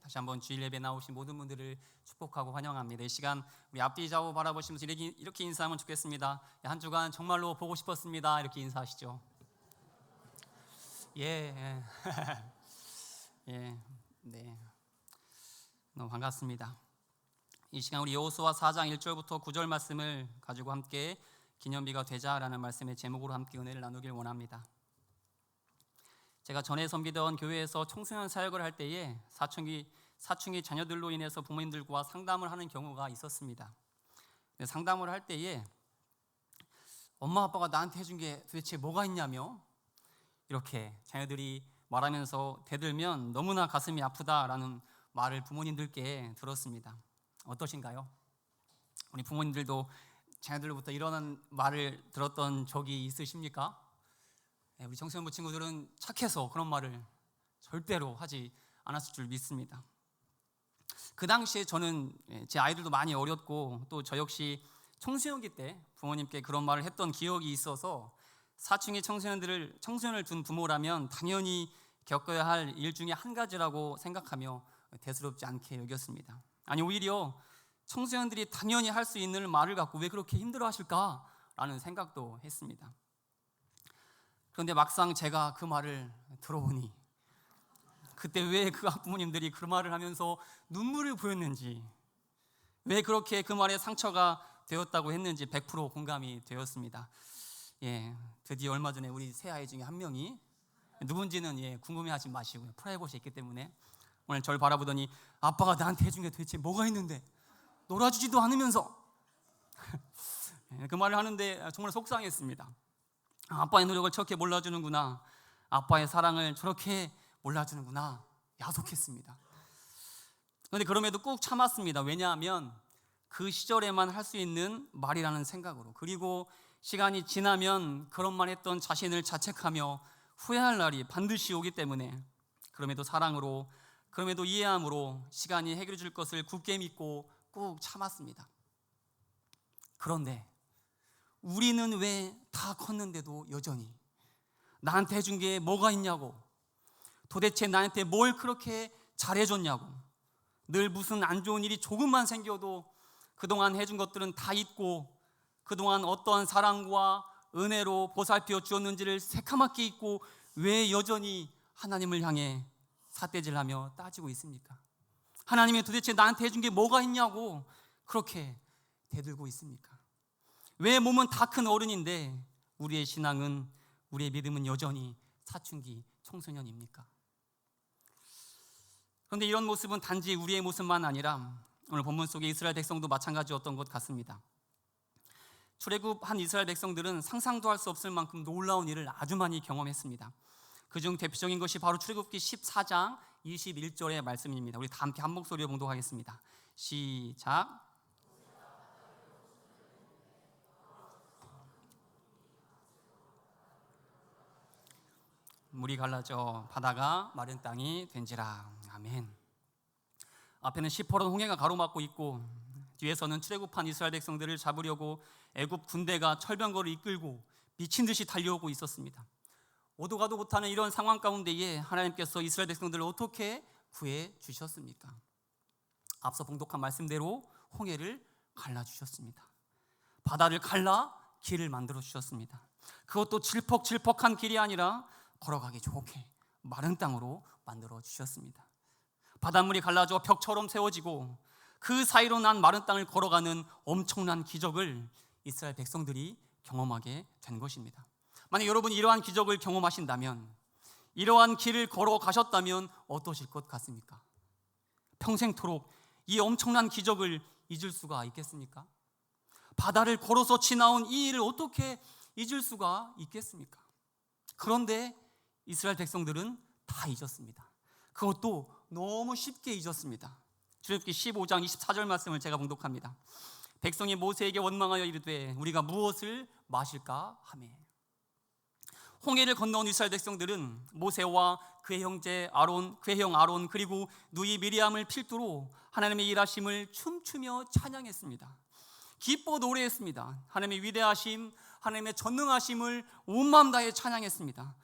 다시 한번 주일 예배 나오신 모든 분들을 축복하고 환영합니다. 이 시간 우리 앞뒤 좌우 바라보시면서 이렇게 인사하면 좋겠습니다. 한 주간 정말로 보고 싶었습니다. 이렇게 인사하시죠. 예, 예, 네, 너무 반갑습니다. 이 시간 우리 여호수아 4장 1절부터 9절 말씀을 가지고 함께 기념비가 되자라는 말씀의 제목으로 함께 은혜를 나누길 원합니다. 제가 전에 섬기던 교회에서 청소년 사역을 할 때에 사춘기 자녀들로 인해서 부모님들과 상담을 하는 경우가 있었습니다. 상담을 할 때에 엄마 아빠가 나한테 해준 게 도대체 뭐가 있냐며 이렇게 자녀들이 말하면서 대들면 너무나 가슴이 아프다라는 말을 부모님들께 들었습니다. 어떠신가요? 우리 부모님들도 자녀들로부터 이런 말을 들었던 적이 있으십니까? 우리 청소년부 친구들은 착해서 그런 말을 절대로 하지 않았을 줄 믿습니다. 그 당시에 저는 제 아이들도 많이 어렸고 또 저 역시 청소년기 때 부모님께 그런 말을 했던 기억이 있어서 사춘기 청소년을 둔 부모라면 당연히 겪어야 할 일 중에 한 가지라고 생각하며 대수롭지 않게 여겼습니다. 아니 오히려 청소년들이 당연히 할 수 있는 말을 갖고 왜 그렇게 힘들어 하실까라는 생각도 했습니다. 그런데 막상 제가 그 말을 들어보니 그때 왜 그 부모님들이 그 말을 하면서 눈물을 보였는지, 왜 그렇게 그 말에 상처가 되었다고 했는지 100% 공감이 되었습니다. 드디어 얼마 전에 우리 세 아이 중에 한 명이 누군지는 궁금해하지 마시고요. 프라이버시 있기 때문에 오늘 저를 바라보더니 아빠가 나한테 해준 게 도대체 뭐가 있는데 놀아주지도 않으면서 그 말을 하는데 정말 속상했습니다. 아빠의 노력을 저렇게 몰라주는구나, 아빠의 사랑을 저렇게 몰라주는구나 야속했습니다. 그런데 그럼에도 꾹 참았습니다. 왜냐하면 그 시절에만 할 수 있는 말이라는 생각으로, 그리고 시간이 지나면 그런 말 했던 자신을 자책하며 후회할 날이 반드시 오기 때문에 그럼에도 사랑으로, 그럼에도 이해함으로 시간이 해결해 줄 것을 굳게 믿고 꾹 참았습니다. 그런데 우리는 왜 다 컸는데도 여전히 나한테 해준 게 뭐가 있냐고, 도대체 나한테 뭘 그렇게 잘해줬냐고, 늘 무슨 안 좋은 일이 조금만 생겨도 그동안 해준 것들은 다 잊고 그동안 어떠한 사랑과 은혜로 보살펴 주었는지를 새카맣게 잊고 왜 여전히 하나님을 향해 삿대질하며 따지고 있습니까? 하나님이 도대체 나한테 해준 게 뭐가 있냐고 그렇게 대들고 있습니까? 왜 몸은 다 큰 어른인데 우리의 신앙은, 우리의 믿음은 여전히 사춘기 청소년입니까? 그런데 이런 모습은 단지 우리의 모습만 아니라 오늘 본문 속의 이스라엘 백성도 마찬가지였던 것 같습니다. 출애굽한 이스라엘 백성들은 상상도 할 수 없을 만큼 놀라운 일을 아주 많이 경험했습니다. 그중 대표적인 것이 바로 출애굽기 14장 21절의 말씀입니다. 우리 다 함께 한 목소리로 봉독하겠습니다. 시작. 물이 갈라져 바다가 마른 땅이 된지라. 아멘. 앞에는 시퍼런 홍해가 가로막고 있고 뒤에서는 출애굽한 이스라엘 백성들을 잡으려고 애굽 군대가 철병거를 이끌고 미친 듯이 달려오고 있었습니다. 오도 가도 못하는 이런 상황 가운데에 하나님께서 이스라엘 백성들을 어떻게 구해 주셨습니까? 앞서 봉독한 말씀대로 홍해를 갈라주셨습니다. 바다를 갈라 길을 만들어 주셨습니다. 그것도 질퍽질퍽한 길이 아니라 걸어가기 좋게 마른 땅으로 만들어 주셨습니다. 바닷물이 갈라져 벽처럼 세워지고 그 사이로 난 마른 땅을 걸어가는 엄청난 기적을 이스라엘 백성들이 경험하게 된 것입니다. 만약 여러분이 이러한 기적을 경험하신다면, 이러한 길을 걸어가셨다면 어떠실 것 같습니까? 평생토록 이 엄청난 기적을 잊을 수가 있겠습니까? 바다를 걸어서 지나온 이 일을 어떻게 잊을 수가 있겠습니까? 그런데 이스라엘 백성들은 다 잊었습니다. 그것도 너무 쉽게 잊었습니다. 출애굽기 15장 24절 말씀을 제가 봉독합니다. 백성이 모세에게 원망하여 이르되 우리가 무엇을 마실까 하매. 홍해를 건너온 이스라엘 백성들은 모세와 그의 형 아론 그리고 누이 미리암을 필두로 하나님의 일하심을 춤추며 찬양했습니다. 기뻐 노래했습니다. 하나님의 위대하심, 하나님의 전능하심을 온 마음 다해 찬양했습니다.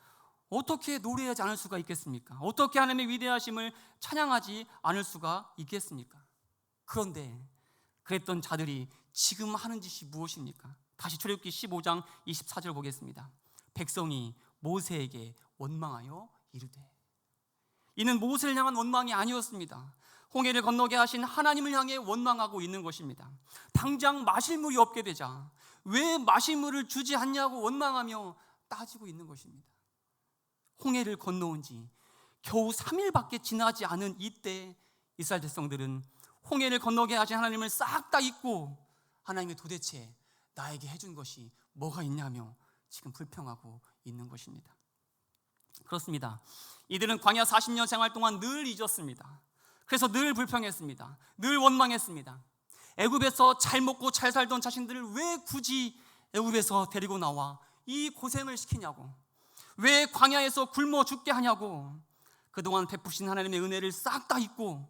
어떻게 노래하지 않을 수가 있겠습니까? 어떻게 하나님의 위대하심을 찬양하지 않을 수가 있겠습니까? 그런데 그랬던 자들이 지금 하는 짓이 무엇입니까? 다시 출애굽기 15장 24절 보겠습니다. 백성이 모세에게 원망하여 이르되, 이는 모세를 향한 원망이 아니었습니다. 홍해를 건너게 하신 하나님을 향해 원망하고 있는 것입니다. 당장 마실 물이 없게 되자 왜 마실 물을 주지 않냐고 원망하며 따지고 있는 것입니다. 홍해를 건너온 지 겨우 3일밖에 지나지 않은 이때 이스라엘 백성들은 홍해를 건너게 하신 하나님을 싹 다 잊고 하나님이 도대체 나에게 해준 것이 뭐가 있냐며 지금 불평하고 있는 것입니다. 그렇습니다. 이들은 광야 40년 생활 동안 늘 잊었습니다. 그래서 늘 불평했습니다. 늘 원망했습니다. 애굽에서 잘 먹고 잘 살던 자신들을 왜 굳이 애굽에서 데리고 나와 이 고생을 시키냐고, 왜 광야에서 굶어 죽게 하냐고, 그동안 베푸신 하나님의 은혜를 싹 다 잊고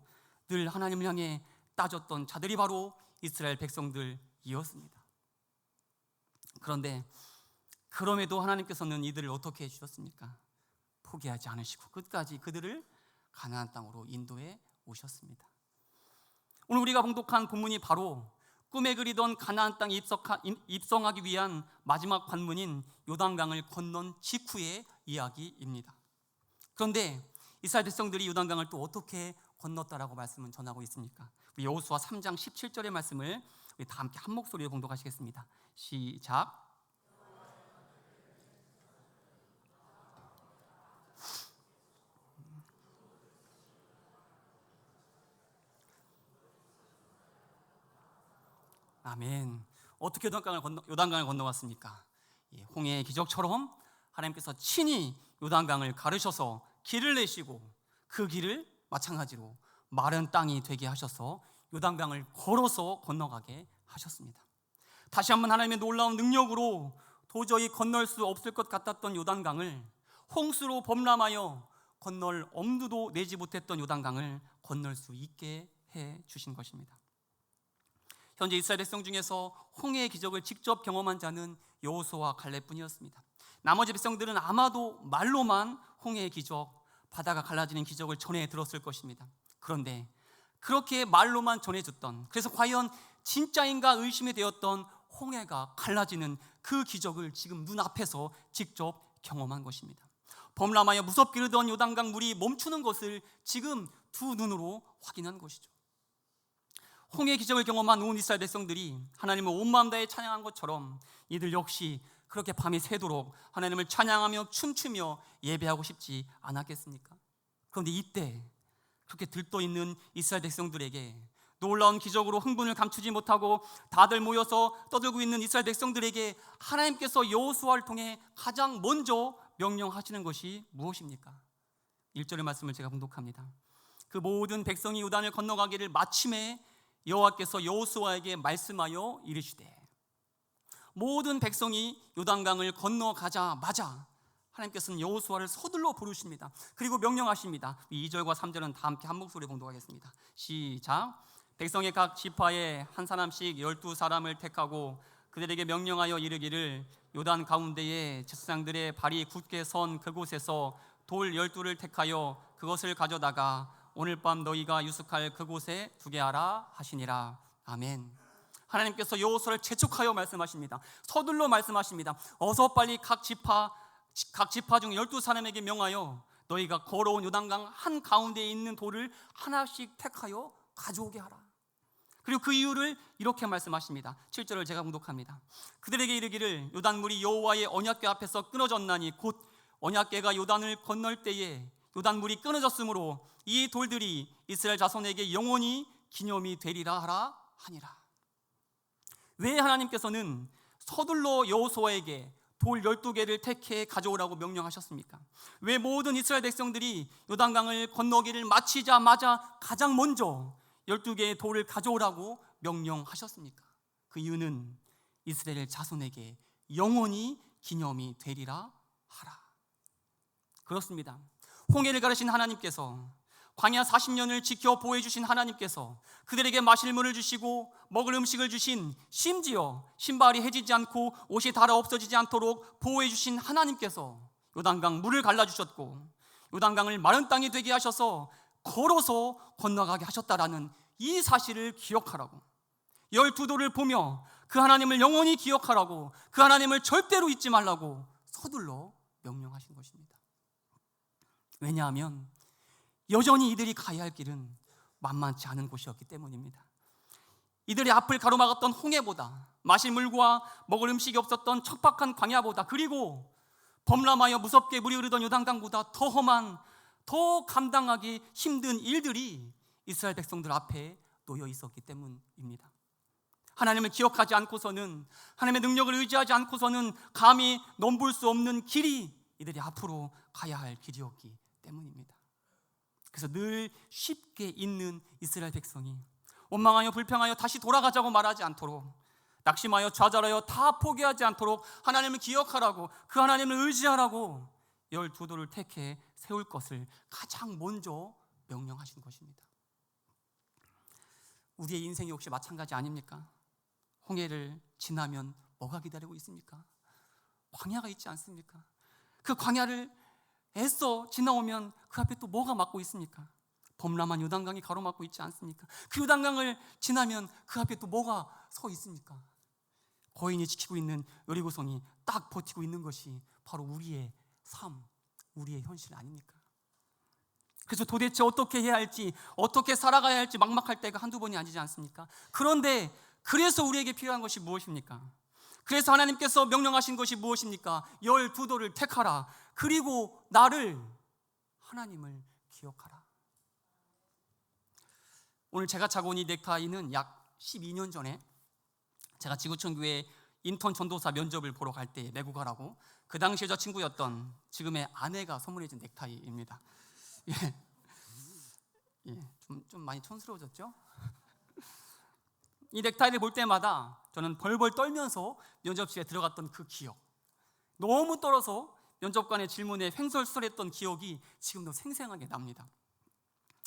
늘 하나님을 향해 따졌던 자들이 바로 이스라엘 백성들이었습니다. 그런데 그럼에도 하나님께서는 이들을 어떻게 해주셨습니까? 포기하지 않으시고 끝까지 그들을 가나안 땅으로 인도해 오셨습니다. 오늘 우리가 봉독한 본문이 바로 꿈에 그리던 가나안 땅에 입성하기 위한 마지막 관문인 요단강을 건넌 직후의 이야기입니다. 그런데 이스라엘 백성들이 요단강을 또 어떻게 건넜다라고 말씀은 전하고 있습니까? 우리 여호수아 3장 17절의 말씀을 우리 다 함께 한 목소리로 봉독하시겠습니다. 시작. 아멘. 어떻게 요단강을 건너왔습니까? 홍해의 기적처럼 하나님께서 친히 요단강을 가르셔서 길을 내시고 그 길을 마찬가지로 마른 땅이 되게 하셔서 요단강을 걸어서 건너가게 하셨습니다. 다시 한번 하나님의 놀라운 능력으로 도저히 건널 수 없을 것 같았던 요단강을 홍수로 범람하여 건널 엄두도 내지 못했던 요단강을 건널 수 있게 해 주신 것입니다. 현재 이스라엘 백성 중에서 홍해의 기적을 직접 경험한 자는 여호수아와 갈렙뿐이었습니다. 나머지 백성들은 아마도 말로만 홍해의 기적, 바다가 갈라지는 기적을 전해 들었을 것입니다. 그런데 그렇게 말로만 전해졌던, 그래서 과연 진짜인가 의심이 되었던 홍해가 갈라지는 그 기적을 지금 눈앞에서 직접 경험한 것입니다. 범람하여 무섭게 흐르던 요단강 물이 멈추는 것을 지금 두 눈으로 확인한 것이죠. 홍해 기적을 경험한 온 이스라엘 백성들이 하나님을 온 마음 다해 찬양한 것처럼 이들 역시 그렇게 밤이 새도록 하나님을 찬양하며 춤추며 예배하고 싶지 않았겠습니까? 그런데 이때 그렇게 들떠있는 이스라엘 백성들에게, 놀라운 기적으로 흥분을 감추지 못하고 다들 모여서 떠들고 있는 이스라엘 백성들에게 하나님께서 여호수아를 통해 가장 먼저 명령하시는 것이 무엇입니까? 1절의 말씀을 제가 봉독합니다. 그 모든 백성이 요단을 건너가기를 마침에 여호와께서 여호수아에게 말씀하여 이르시되, 모든 백성이 요단강을 건너가자마자 하나님께서는 여호수아를 서둘러 부르십니다. 그리고 명령하십니다. 2절과 3절은 다 함께 한 목소리로 봉독하겠습니다. 시작. 백성의 각 지파에 한 사람씩 12사람을 택하고 그들에게 명령하여 이르기를, 요단 가운데에 제사장들의 발이 굳게 선 그곳에서 돌 12를 택하여 그것을 가져다가 오늘 밤 너희가 유숙할 그곳에 두게 하라 하시니라. 아멘. 하나님께서 여호수아를 재촉하여 말씀하십니다. 서둘러 말씀하십니다. 어서 빨리 각 지파 중 12사람에게 명하여 너희가 걸어온 요단강 한가운데에 있는 돌을 하나씩 택하여 가져오게 하라. 그리고 그 이유를 이렇게 말씀하십니다. 7절을 제가 봉독합니다. 그들에게 이르기를, 요단물이 여호와의 언약궤 앞에서 끊어졌나니 곧 언약궤가 요단을 건널 때에 요단물이 끊어졌으므로 이 돌들이 이스라엘 자손에게 영원히 기념이 되리라 하라 하니라. 왜 하나님께서는 서둘러 여호수아에게 돌 12개를 택해 가져오라고 명령하셨습니까? 왜 모든 이스라엘 백성들이 요단강을 건너기를 마치자마자 가장 먼저 12개의 돌을 가져오라고 명령하셨습니까? 그 이유는 이스라엘 자손에게 영원히 기념이 되리라 하라. 그렇습니다. 홍해를 가르신 하나님께서, 광야 40년을 지켜 보호해 주신 하나님께서, 그들에게 마실 물을 주시고 먹을 음식을 주신, 심지어 신발이 해지지 않고 옷이 닳아 없어지지 않도록 보호해 주신 하나님께서 요단강 물을 갈라주셨고 요단강을 마른 땅이 되게 하셔서 걸어서 건너가게 하셨다라는 이 사실을 기억하라고, 12도를 보며 그 하나님을 영원히 기억하라고, 그 하나님을 절대로 잊지 말라고 서둘러 명령하신 것입니다. 왜냐하면 여전히 이들이 가야 할 길은 만만치 않은 곳이었기 때문입니다. 이들의 앞을 가로막았던 홍해보다, 마실 물과 먹을 음식이 없었던 척박한 광야보다, 그리고 범람하여 무섭게 물이 흐르던 요단강보다 더 험한, 더 감당하기 힘든 일들이 이스라엘 백성들 앞에 놓여 있었기 때문입니다. 하나님을 기억하지 않고서는, 하나님의 능력을 의지하지 않고서는 감히 넘볼 수 없는 길이 이들이 앞으로 가야 할 길이었기 때문입니다. 그래서 늘 쉽게 잊는 이스라엘 백성이 원망하여 불평하여 다시 돌아가자고 말하지 않도록, 낙심하여 좌절하여 다 포기하지 않도록 하나님을 기억하라고, 그 하나님을 의지하라고 12도를 택해 세울 것을 가장 먼저 명령하신 것입니다. 우리의 인생이 혹시 마찬가지 아닙니까? 홍해를 지나면 뭐가 기다리고 있습니까? 광야가 있지 않습니까? 그 광야를 애써 지나오면 그 앞에 또 뭐가 막고 있습니까? 범람한 요단강이 가로막고 있지 않습니까? 그 요단강을 지나면 그 앞에 또 뭐가 서 있습니까? 거인이 지키고 있는 여리고성이 딱 버티고 있는 것이 바로 우리의 삶, 우리의 현실 아닙니까? 그래서 도대체 어떻게 해야 할지, 어떻게 살아가야 할지 막막할 때가 한두 번이 아니지 않습니까? 그런데 그래서 우리에게 필요한 것이 무엇입니까? 그래서 하나님께서 명령하신 것이 무엇입니까? 12도를 택하라. 그리고 나를, 하나님을 기억하라. 오늘 제가 차고 온 이 넥타이는 약 12년 전에 제가 지구촌교회 인턴 전도사 면접을 보러 갈 때 메고 가라고, 그 당시에 저 친구였던 지금의 아내가 선물해 준 넥타이입니다. 좀 많이 촌스러워졌죠? 이 넥타이를 볼 때마다 저는 벌벌 떨면서 면접실에 들어갔던 그 기억, 너무 떨어서 면접관의 질문에 횡설수설했던 기억이 지금도 생생하게 납니다.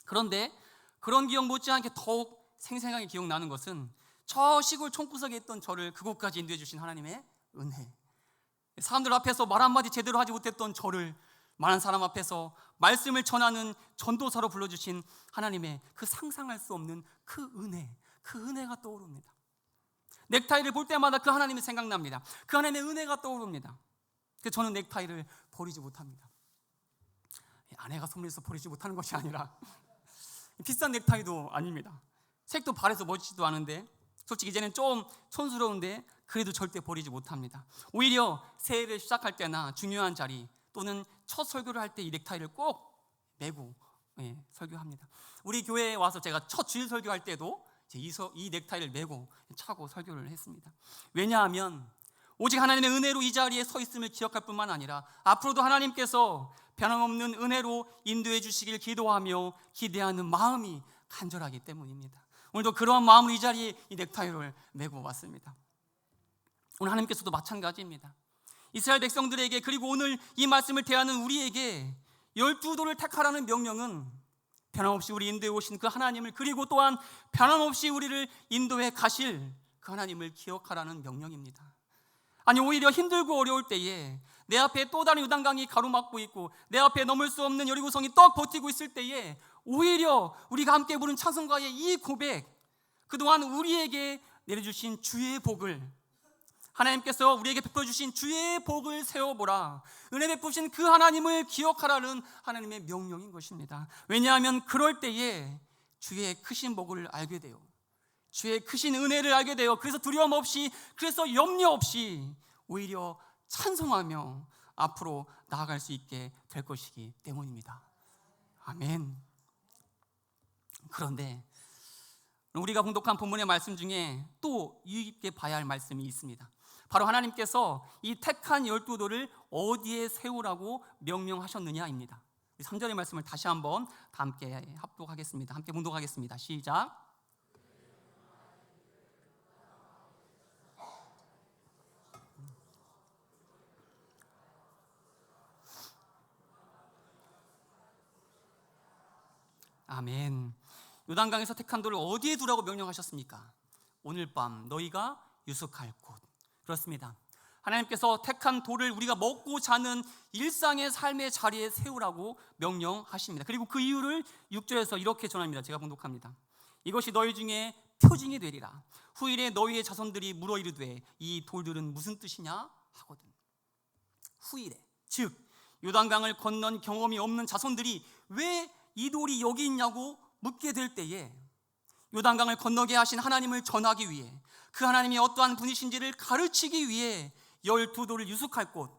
그런데 그런 기억 못지않게 더욱 생생하게 기억나는 것은 저 시골 촌구석에 있던 저를 그곳까지 인도해 주신 하나님의 은혜, 사람들 앞에서 말 한마디 제대로 하지 못했던 저를 많은 사람 앞에서 말씀을 전하는 전도사로 불러주신 하나님의 그 상상할 수 없는 그 은혜, 그 은혜가 떠오릅니다. 넥타이를 볼 때마다 그 하나님이 생각납니다. 그 하나님의 은혜가 떠오릅니다. 그래서 저는 넥타이를 버리지 못합니다. 아내가 선물해서 버리지 못하는 것이 아니라 비싼 넥타이도 아닙니다. 색도 바래서 멋지지도 않은데, 솔직히 이제는 좀 촌스러운데 그래도 절대 버리지 못합니다. 오히려 새해를 시작할 때나 중요한 자리 또는 첫 설교를 할 때 이 넥타이를 꼭 메고 설교합니다. 우리 교회에 와서 제가 첫 주일 설교할 때도 이 넥타이를 메고 차고 설교를 했습니다. 왜냐하면 오직 하나님의 은혜로 이 자리에 서 있음을 기억할 뿐만 아니라 앞으로도 하나님께서 변함없는 은혜로 인도해 주시길 기도하며 기대하는 마음이 간절하기 때문입니다. 오늘도 그러한 마음으로 이 자리에 이 넥타이를 메고 왔습니다. 오늘 하나님께서도 마찬가지입니다. 이스라엘 백성들에게, 그리고 오늘 이 말씀을 대하는 우리에게 12도를 택하라는 명령은 변함없이 우리 인도해 오신 그 하나님을, 그리고 또한 변함없이 우리를 인도해 가실 그 하나님을 기억하라는 명령입니다. 아니, 오히려 힘들고 어려울 때에, 내 앞에 또 다른 요단강이 가로막고 있고 내 앞에 넘을 수 없는 여리고성이 떡 버티고 있을 때에 오히려 우리가 함께 부른 찬송가의 이 고백, 그동안 우리에게 내려주신 주의 복을, 하나님께서 우리에게 베풀어주신 주의 복을 세워보라, 은혜 베푸신 그 하나님을 기억하라는 하나님의 명령인 것입니다. 왜냐하면 그럴 때에 주의 크신 복을 알게 돼요. 주의 크신 은혜를 알게 돼요. 그래서 두려움 없이, 그래서 염려 없이 오히려 찬송하며 앞으로 나아갈 수 있게 될 것이기 때문입니다. 아멘. 그런데 우리가 봉독한 본문의 말씀 중에 또 유의 깊게 봐야 할 말씀이 있습니다. 바로 하나님께서 이 택한 12도를 어디에 세우라고 명령하셨느냐입니다. 3절의 말씀을 다시 한번 다 함께 합독하겠습니다. 함께 봉독하겠습니다. 시작. 아멘. 요단강에서 택한 돌을 어디에 두라고 명령하셨습니까? 오늘 밤 너희가 유숙할 곳. 그렇습니다. 하나님께서 택한 돌을 우리가 먹고 자는 일상의 삶의 자리에 세우라고 명령하십니다. 그리고 그 이유를 6절에서 이렇게 전합니다. 제가 봉독합니다. 이것이 너희 중에 표징이 되리라. 후일에 너희의 자손들이 물어 이르되 이 돌들은 무슨 뜻이냐 하거든. 후일에, 즉 요단강을 건넌 경험이 없는 자손들이 왜 이 돌이 여기 있냐고 묻게 될 때에 요단강을 건너게 하신 하나님을 전하기 위해, 그 하나님이 어떠한 분이신지를 가르치기 위해 12돌을 유숙할 곳,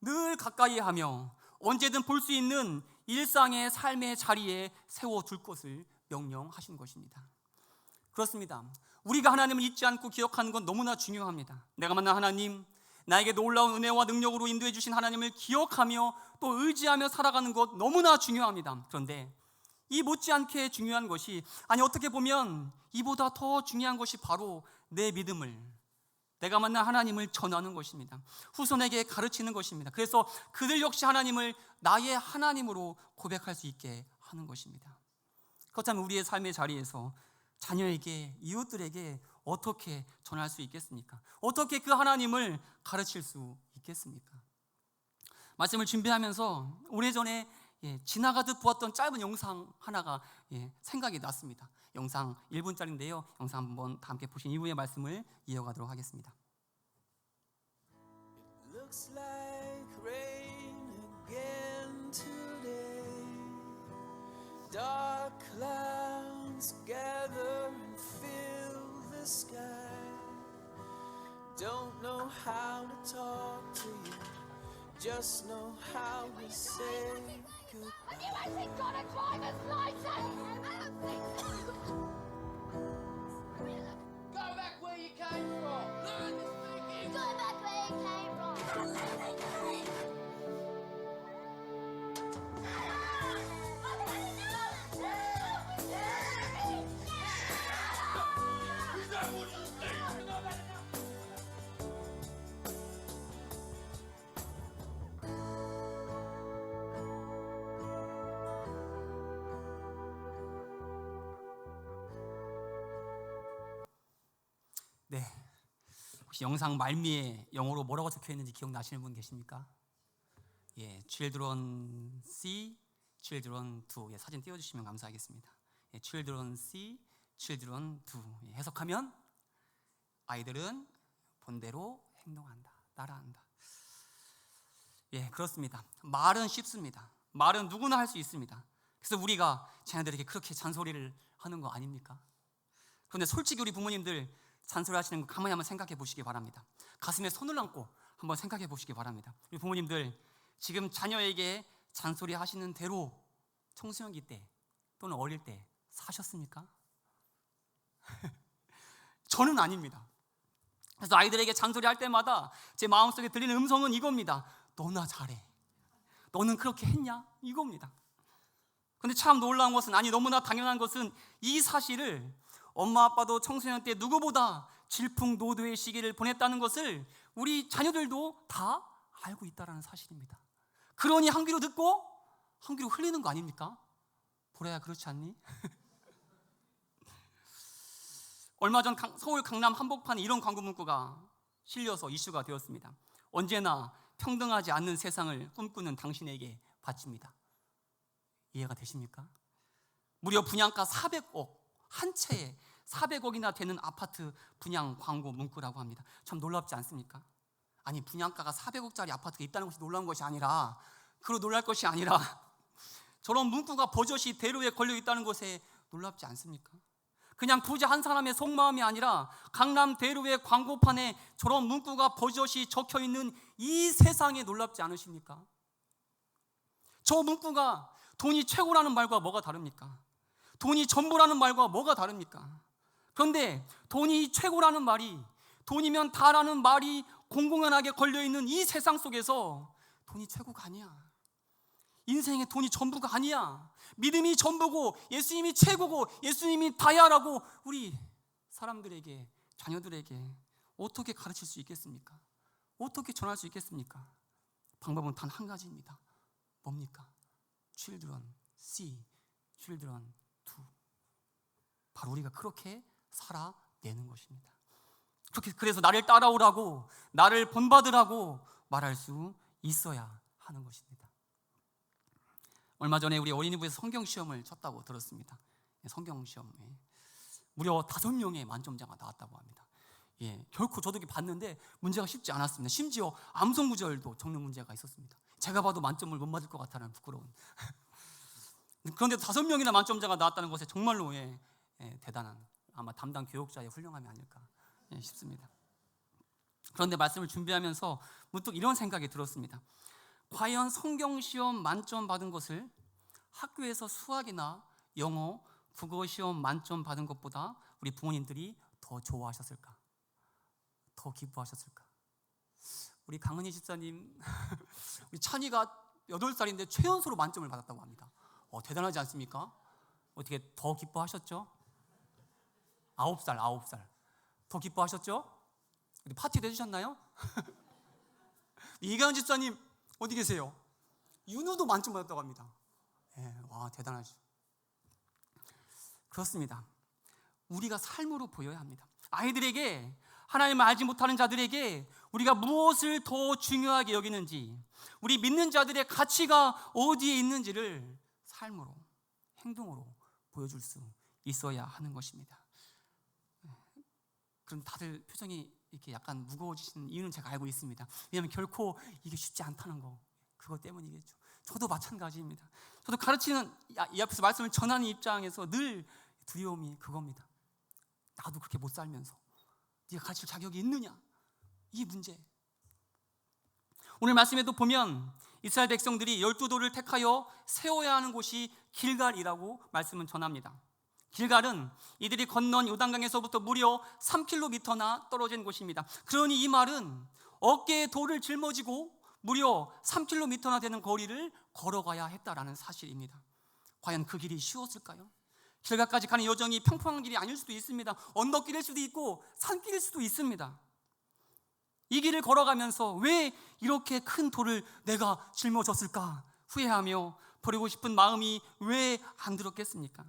늘 가까이 하며 언제든 볼 수 있는 일상의 삶의 자리에 세워둘 것을 명령하신 것입니다. 그렇습니다. 우리가 하나님을 잊지 않고 기억하는 건 너무나 중요합니다. 내가 만난 하나님, 나에게 놀라운 은혜와 능력으로 인도해 주신 하나님을 기억하며 또 의지하며 살아가는 것 너무나 중요합니다. 그런데 이 못지않게 중요한 것이, 아니 어떻게 보면 이보다 더 중요한 것이 바로 내 믿음을, 내가 만난 하나님을 전하는 것입니다. 후손에게 가르치는 것입니다. 그래서 그들 역시 하나님을 나의 하나님으로 고백할 수 있게 하는 것입니다. 그렇다면 우리의 삶의 자리에서 자녀에게, 이웃들에게 어떻게 전할 수 있겠습니까? 어떻게 그 하나님을 가르칠 수 있겠습니까? 말씀을 준비하면서 오래전에 지나가듯 보았던 짧은 영상 하나가 생각이 났습니다. 영상 1분짜리인데요. 영상 한번 다 함께 보신 이후에 말씀을 이어가도록 하겠습니다. It looks like rain again today. Dark clouds gather and fill the sky. Don't know how to talk to you. Just know how to say goodbye. Have you actually got a driver's license? I don't think so. Go back where you came from. Learn the thinking. Go back where you came from. 네, 혹시 영상 말미에 영어로 뭐라고 적혀 있는지 기억나시는 분 계십니까? Children see, Children do. 사진 띄워주시면 감사하겠습니다. Children see, Children do. 해석하면 아이들은 본대로 행동한다, 따라한다. 그렇습니다. 말은 쉽습니다. 말은 누구나 할 수 있습니다. 그래서 우리가 자녀들에게 그렇게 잔소리를 하는 거 아닙니까? 그런데 솔직히 우리 부모님들 잔소리 하시는 거 가만히 한번 생각해 보시기 바랍니다. 가슴에 손을 얹고 한번 생각해 보시기 바랍니다. 우리 부모님들 지금 자녀에게 잔소리 하시는 대로 청소년기 때 또는 어릴 때 사셨습니까? 저는 아닙니다. 그래서 아이들에게 잔소리 할 때마다 제 마음속에 들리는 음성은 이겁니다. 너나 잘해. 너는 그렇게 했냐? 이겁니다. 근데 참 놀라운 것은, 아니 너무나 당연한 것은, 이 사실을 엄마 아빠도 청소년 때 누구보다 질풍노도의 시기를 보냈다는 것을 우리 자녀들도 다 알고 있다는 사실입니다. 그러니 한 귀로 듣고 한 귀로 흘리는 거 아닙니까? 보라야 그렇지 않니? 얼마 전 서울 강남 한복판에 이런 광고 문구가 실려서 이슈가 되었습니다. 언제나 평등하지 않는 세상을 꿈꾸는 당신에게 바칩니다. 이해가 되십니까? 무려 분양가 400억, 한 채에 400억이나 되는 아파트 분양 광고 문구라고 합니다. 참 놀랍지 않습니까? 아니 분양가가 400억짜리 아파트가 있다는 것이 놀라운 것이 아니라, 그로 놀랄 것이 아니라 저런 문구가 버젓이 대로에 걸려 있다는 것에 놀랍지 않습니까? 그냥 부자 한 사람의 속마음이 아니라 강남 대로의 광고판에 저런 문구가 버젓이 적혀 있는 이 세상에 놀랍지 않으십니까? 저 문구가 돈이 최고라는 말과 뭐가 다릅니까? 돈이 전부라는 말과 뭐가 다릅니까? 그런데 돈이 최고라는 말이, 돈이면 다라는 말이 공공연하게 걸려있는 이 세상 속에서 돈이 최고가 아니야. 인생에 돈이 전부가 아니야. 믿음이 전부고 예수님이 최고고 예수님이 다야라고 우리 사람들에게, 자녀들에게 어떻게 가르칠 수 있겠습니까? 어떻게 전할 수 있겠습니까? 방법은 단 한 가지입니다. 뭡니까? Children see, children do. 바로 우리가 그렇게 살아내는 것입니다. 그래서 나를 따라오라고, 나를 본받으라고 말할 수 있어야 하는 것입니다. 얼마 전에 우리 어린이부에서 성경시험을 쳤다고 들었습니다. 성경시험 무려 5명의 만점자가 나왔다고 합니다. 결코 저도 봤는데 문제가 쉽지 않았습니다. 심지어 암송구절도 적는 문제가 있었습니다. 제가 봐도 만점을 못 맞을 것 같다는 부끄러운. 그런데 5명이나 만점자가 나왔다는 것에 정말로 대단한, 아마 담당 교육자의 훌륭함이 아닐까 싶습니다. 그런데 말씀을 준비하면서 문득 이런 생각이 들었습니다. 과연 성경시험 만점 받은 것을 학교에서 수학이나 영어, 국어시험 만점 받은 것보다 우리 부모님들이 더 좋아하셨을까? 더 기뻐하셨을까? 우리 강은희 집사님, 우리 찬이가 8살인데 최연소로 만점을 받았다고 합니다. 대단하지 않습니까? 어떻게 더 기뻐하셨죠? 9살 더 기뻐하셨죠? 파티도 해주셨나요? 이가은 집사님 어디 계세요? 윤우도 만점 받았다고 합니다. 와, 대단하죠. 그렇습니다. 우리가 삶으로 보여야 합니다. 아이들에게, 하나님을 알지 못하는 자들에게 우리가 무엇을 더 중요하게 여기는지, 우리 믿는 자들의 가치가 어디에 있는지를 삶으로, 행동으로 보여줄 수 있어야 하는 것입니다. 그럼 다들 표정이 이렇게 약간 무거워지시는 이유는 제가 알고 있습니다. 왜냐하면 결코 이게 쉽지 않다는 거, 그것 때문이겠죠. 저도 마찬가지입니다. 저도 가르치는, 이 앞에서 말씀을 전하는 입장에서 늘 두려움이 그겁니다. 나도 그렇게 못 살면서 네가 가르칠 자격이 있느냐, 이 문제. 오늘 말씀에도 보면 이스라엘 백성들이 12도를 택하여 세워야 하는 곳이 길갈이라고 말씀은 전합니다. 길갈은 이들이 건넌 요단강에서부터 무려 3km나 떨어진 곳입니다. 그러니 이 말은 어깨에 돌을 짊어지고 무려 3km나 되는 거리를 걸어가야 했다라는 사실입니다. 과연 그 길이 쉬웠을까요? 길갈까지 가는 여정이 평평한 길이 아닐 수도 있습니다. 언덕길일 수도 있고 산길일 수도 있습니다. 이 길을 걸어가면서 왜 이렇게 큰 돌을 내가 짊어졌을까 후회하며 버리고 싶은 마음이 왜 안 들었겠습니까?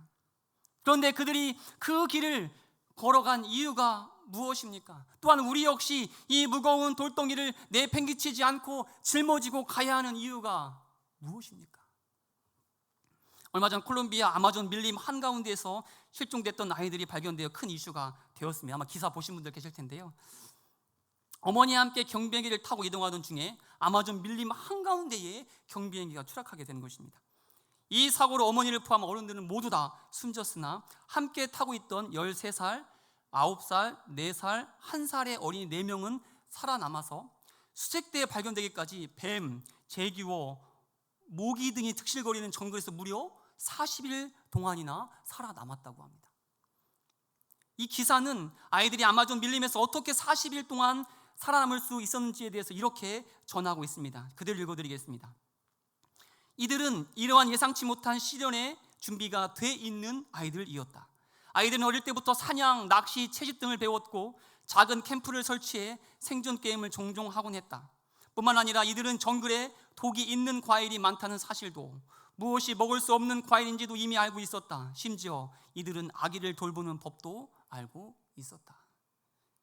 그런데 그들이 그 길을 걸어간 이유가 무엇입니까? 또한 우리 역시 이 무거운 돌덩이를 내팽개치지 않고 짊어지고 가야 하는 이유가 무엇입니까? 얼마 전 콜롬비아 아마존 밀림 한가운데에서 실종됐던 아이들이 발견되어 큰 이슈가 되었습니다. 아마 기사 보신 분들 계실 텐데요. 어머니와 함께 경비행기를 타고 이동하던 중에 아마존 밀림 한가운데에 경비행기가 추락하게 된 것입니다. 이 사고로 어머니를 포함한 어른들은 모두 다 숨졌으나 함께 타고 있던 13살, 9살, 4살, 1살의 어린이 4명은 살아남아서 수색대에 발견되기까지 뱀, 제규어, 모기 등이 득실거리는 정글에서 무려 40일 동안이나 살아남았다고 합니다. 이 기사는 아이들이 아마존 밀림에서 어떻게 40일 동안 살아남을 수 있었는지에 대해서 이렇게 전하고 있습니다. 그대로 읽어드리겠습니다. 이들은 이러한 예상치 못한 시련에 준비가 돼 있는 아이들이었다. 아이들은 어릴 때부터 사냥, 낚시, 채집 등을 배웠고 작은 캠프를 설치해 생존 게임을 종종 하곤 했다. 뿐만 아니라 이들은 정글에 독이 있는 과일이 많다는 사실도, 무엇이 먹을 수 없는 과일인지도 이미 알고 있었다. 심지어 이들은 아기를 돌보는 법도 알고 있었다.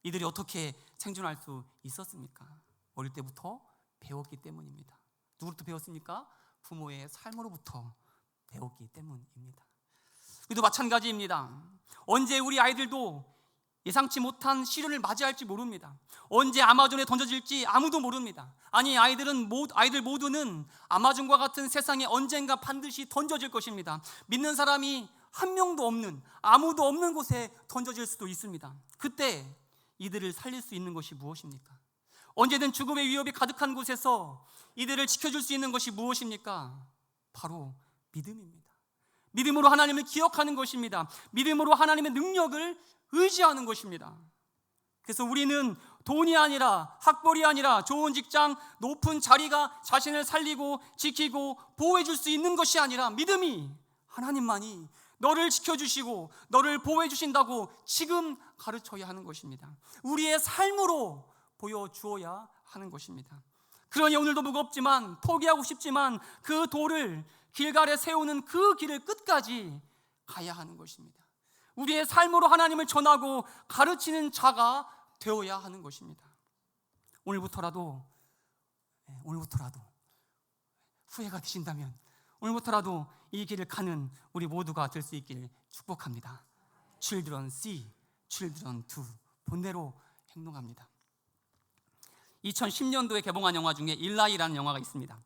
이들이 어떻게 생존할 수 있었습니까? 어릴 때부터 배웠기 때문입니다. 누구부터 배웠습니까? 부모의 삶으로부터 배웠기 때문입니다. 우리도 마찬가지입니다. 언제 우리 아이들도 예상치 못한 시련을 맞이할지 모릅니다. 언제 아마존에 던져질지 아무도 모릅니다. 아니, 아이들 모두는 아마존과 같은 세상에 언젠가 반드시 던져질 것입니다. 믿는 사람이 한 명도 없는, 아무도 없는 곳에 던져질 수도 있습니다. 그때 이들을 살릴 수 있는 것이 무엇입니까? 언제든 죽음의 위협이 가득한 곳에서 이들을 지켜줄 수 있는 것이 무엇입니까? 바로 믿음입니다. 믿음으로 하나님을 기억하는 것입니다. 믿음으로 하나님의 능력을 의지하는 것입니다. 그래서 우리는 돈이 아니라, 학벌이 아니라, 좋은 직장, 높은 자리가 자신을 살리고 지키고 보호해 줄 수 있는 것이 아니라 믿음이, 하나님만이 너를 지켜주시고 너를 보호해 주신다고 지금 가르쳐야 하는 것입니다. 우리의 삶으로 보여주어야 하는 것입니다. 그러니 오늘도 무겁지만, 포기하고 싶지만 그 돌을 길갈에 세우는 그 길을 끝까지 가야 하는 것입니다. 우리의 삶으로 하나님을 전하고 가르치는 자가 되어야 하는 것입니다. 오늘부터라도 후회가 되신다면 오늘부터라도 이 길을 가는 우리 모두가 될 수 있기를 축복합니다. Children see, children do. 본대로 행동합니다. 2010년도에 개봉한 영화 중에 일라이라는 영화가 있습니다.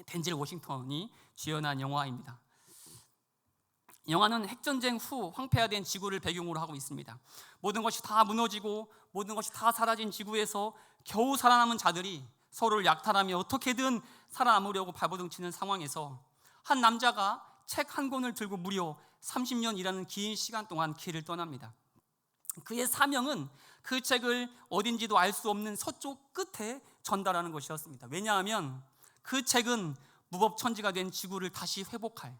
덴젤 워싱턴이 주연한 영화입니다. 영화는 핵전쟁 후 황폐화된 지구를 배경으로 하고 있습니다. 모든 것이 다 무너지고 모든 것이 다 사라진 지구에서 겨우 살아남은 자들이 서로를 약탈하며 어떻게든 살아남으려고 발버둥치는 상황에서 한 남자가 책 한 권을 들고 무려 30년이라는 긴 시간 동안 길을 떠납니다. 그의 사명은 그 책을 어딘지도 알 수 없는 서쪽 끝에 전달하는 것이었습니다. 왜냐하면 그 책은 무법천지가 된 지구를 다시 회복할,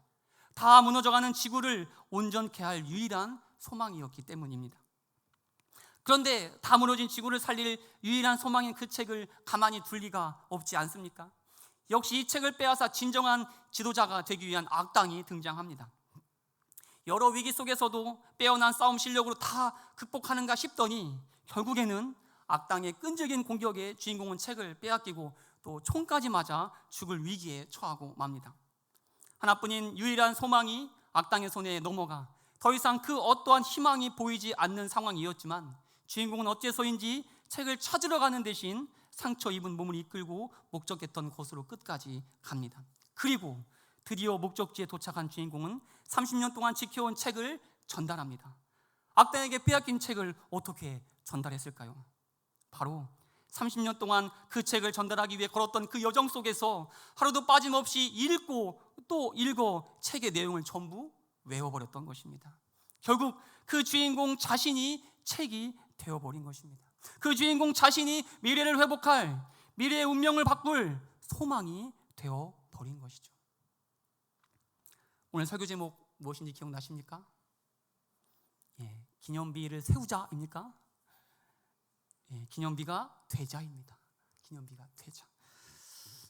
다 무너져가는 지구를 온전케 할 유일한 소망이었기 때문입니다. 그런데 다 무너진 지구를 살릴 유일한 소망인 그 책을 가만히 둘 리가 없지 않습니까? 역시 이 책을 빼앗아 진정한 지도자가 되기 위한 악당이 등장합니다. 여러 위기 속에서도 빼어난 싸움 실력으로 다 극복하는가 싶더니 결국에는 악당의 끈질긴 공격에 주인공은 책을 빼앗기고 또 총까지 맞아 죽을 위기에 처하고 맙니다. 하나뿐인 유일한 소망이 악당의 손에 넘어가 더 이상 그 어떠한 희망이 보이지 않는 상황이었지만 주인공은 어째서인지 책을 찾으러 가는 대신 상처 입은 몸을 이끌고 목적했던 곳으로 끝까지 갑니다. 그리고 드디어 목적지에 도착한 주인공은 30년 동안 지켜온 책을 전달합니다. 악당에게 빼앗긴 책을 어떻게 전달했을까요? 바로 30년 동안 그 책을 전달하기 위해 걸었던 그 여정 속에서 하루도 빠짐없이 읽고 또 읽어 책의 내용을 전부 외워버렸던 것입니다. 결국 그 주인공 자신이 책이 되어버린 것입니다. 그 주인공 자신이 미래를 회복할, 미래의 운명을 바꿀 소망이 되어버린 것이죠. 오늘 설교 제목 무엇인지 기억나십니까? 기념비를 세우자입니까? 기념비가 되자입니다. 기념비가 되자.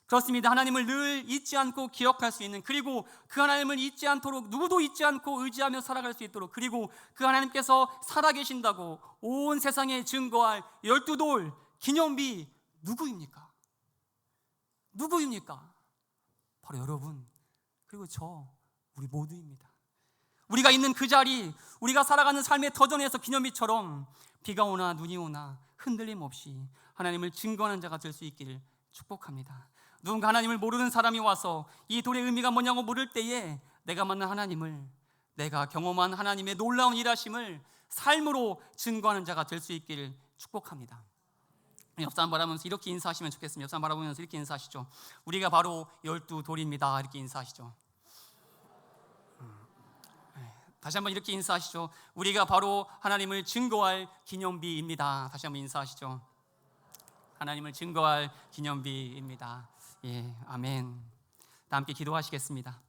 그렇습니다. 하나님을 늘 잊지 않고 기억할 수 있는, 그리고 그 하나님을 잊지 않도록 누구도 잊지 않고 의지하며 살아갈 수 있도록, 그리고 그 하나님께서 살아계신다고 온 세상에 증거할 12돌 기념비 누구입니까? 누구입니까? 바로 여러분, 그리고 우리 모두입니다. 우리가 있는 그 자리, 우리가 살아가는 삶의 터전에서 기념비처럼 비가 오나 눈이 오나 흔들림 없이 하나님을 증거하는 자가 될 수 있기를 축복합니다. 누군가 하나님을 모르는 사람이 와서 이 돌의 의미가 뭐냐고 물을 때에 내가 만난 하나님을, 내가 경험한 하나님의 놀라운 일하심을 삶으로 증거하는 자가 될 수 있기를 축복합니다. 옆 사람 바라보면서 이렇게 인사하시면 좋겠습니다. 옆 사람 바라보면서 이렇게 인사하시죠. 우리가 바로 12돌입니다. 이렇게 인사하시죠. 다시 한번 이렇게 인사하시죠. 우리가 바로 하나님을 증거할 기념비입니다. 다시 한번 인사하시죠. 하나님을 증거할 기념비입니다. 아멘. 다 함께 기도하시겠습니다.